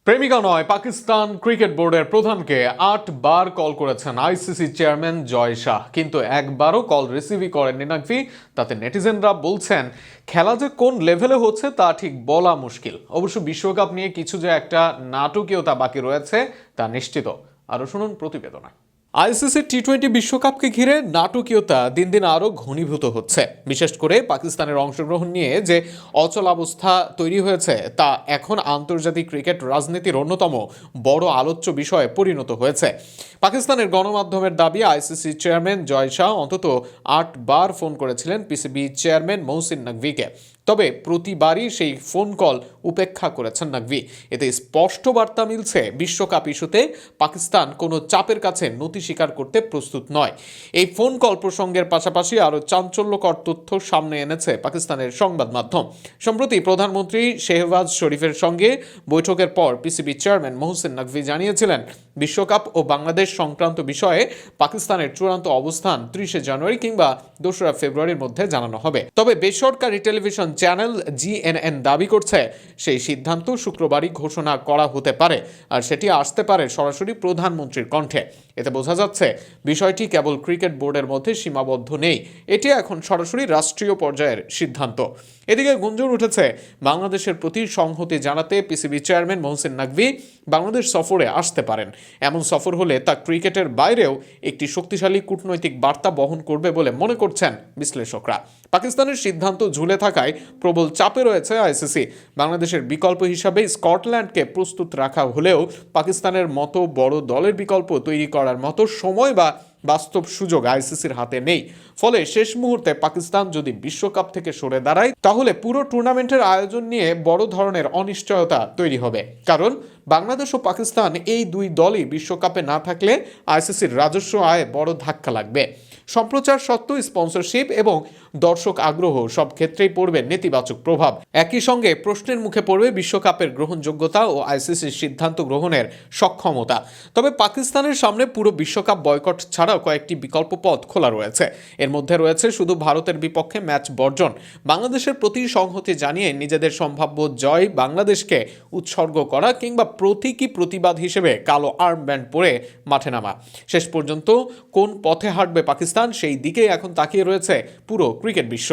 প্রেমিকা নয়, পাকিস্তান ক্রিকেট বোর্ডের প্রধানকে 8 বার কল করেছেন আইসিসি চেয়ারম্যান জয় শাহ, কিন্তু একবারও কল রিসিভই করেননি নাকভি। তাতে নেটিজেনরা বলছেন খেলা যে কোন লেভেলে হচ্ছে তা ঠিক বলা মুশকিল। অবশ্য বিশ্বকাপ নিয়ে কিছু যে একটা নাটকীয়তা বাকি রয়েছে তা নিশ্চিত। আরও শুনুন প্রতিবেদনায়। আইসিসি টি-20 বিশ্বকাপকে ঘিরে নাটকীয়তা দিন দিন আরও ঘনীভূত হচ্ছে। বিশেষ করে পাকিস্তানের অংশগ্রহণ নিয়ে যে অচলাবস্থা তৈরি হয়েছে তা এখন আন্তর্জাতিক ক্রিকেট রাজনীতির অন্যতম বড় আলোচ্য বিষয়ে পরিণত হয়েছে। পাকিস্তানের গণমাধ্যমের দাবি, আইসিসি চেয়ারম্যান জয় শাহ অন্তত 8 বার ফোন করেছিলেন পিসিবি চেয়ারম্যান মহসিন নকভিকে। তবে প্রতিবারই সেই ফোন কল উপেক্ষা করেছেন নকভি। এতে স্পষ্ট বার্তা মিলছে, বিশ্বকাপ ইস্যুতে পাকিস্তান কোনো চাপের কাছে নতি স্বীকার করতে প্রস্তুত নয়। এই ফোন কল প্রসঙ্গের পাশাপাশি আরও চাঞ্চল্যকর তথ্য সামনে এনেছে পাকিস্তানের সংবাদ মাধ্যম। সম্প্রতি প্রধানমন্ত্রী শেহবাজ শরীফের সঙ্গে বৈঠকের পর পিসিবি চেয়ারম্যান মহসিন নকভি জানিয়েছিলেন, বিশ্বকাপ ও বাংলাদেশ সংক্রান্ত বিষয়ে পাকিস্তানের চূড়ান্ত অবস্থান 30 জানুয়ারি কিংবা 2 ফেব্রুয়ারির মধ্যে জানানো হবে। তবে বেসরকারি টেলিভিশন চ্যানেল জিএনএন দাবি করছে সেই সিদ্ধান্ত শুক্রবারই ঘোষণা করা হতে পারে, আর সেটি আসতে পারে সরাসরি প্রধানমন্ত্রীর কণ্ঠে। এতে বোঝা যাচ্ছে বিষয়টি কেবল ক্রিকেট বোর্ডের মধ্যে সীমাবদ্ধ নেই, এটি এখন সরাসরি রাষ্ট্রীয় পর্যায়ের সিদ্ধান্ত। এদিকে গুঞ্জন উঠেছে, বাংলাদেশের প্রতি সংহতি জানাতে পিসিবি চেয়ারম্যান মহসিন নকভি বাংলাদেশ সফরে আসতে পারেন। এমন সফর হলে তা ক্রিকেটের বাইরেও একটি শক্তিশালী কূটনৈতিক বার্তা বহন করবে বলে মনে করছেন বিশ্লেষকরা। পাকিস্তানের সিদ্ধান্ত ঝুলে থাকায় প্রবল চাপে রয়েছে আইসিসি। বাংলাদেশের বিকল্প হিসাবে স্কটল্যান্ডকে প্রস্তুত রাখা হলেও পাকিস্তানের মতো বড় দলের বিকল্প তৈরি করার মতো সময় বা বাস্তব সুযোগ আইসিসির হাতে নেই। ফলে শেষ মুহূর্তে পাকিস্তান যদি বিশ্বকাপ থেকে সরে দাঁড়ায়, তাহলে পুরো টুর্নামেন্টের আয়োজন নিয়ে বড় ধরনের অনিশ্চয়তা তৈরি হবে। কারণ বাংলাদেশ ও পাকিস্তান এই দুই দলই বিশ্বকাপে না থাকলে আইসিসির রাজস্ব আয়ে বড় ধাক্কা লাগবে। সম্প্রচার সত্ত্ব, স্পন্সরশিপ এবং দর্শক আগ্রহ সব ক্ষেত্রেই পড়বে নেতিবাচক প্রভাব। একই সঙ্গে প্রশ্নের মুখে পড়বে বিশ্বকাপের গ্রহণযোগ্যতা ও আইসিসির সিদ্ধান্ত গ্রহণের সক্ষমতা। তবে পাকিস্তানের সামনে পুরো বিশ্বকাপ বয়কট ছাড়াও কয়েকটি বিকল্প পথ খোলা রয়েছে। এর মধ্যে রয়েছে শুধু ভারতের বিপক্ষে ম্যাচ বর্জন, বাংলাদেশের প্রতি সংহতি জানিয়ে নিজেদের সম্ভাব্য জয় বাংলাদেশকে উৎসর্গ করা, কিংবা প্রতীকী প্রতিবাদ হিসেবে কালো আর্মব্যান্ড পরে মাঠে নামা। শেষ পর্যন্ত কোন পথে হাঁটবে পাকিস্তান, সেই দিকেই এখন তাকিয়ে রয়েছে পুরো ক্রিকেট বিশ্ব।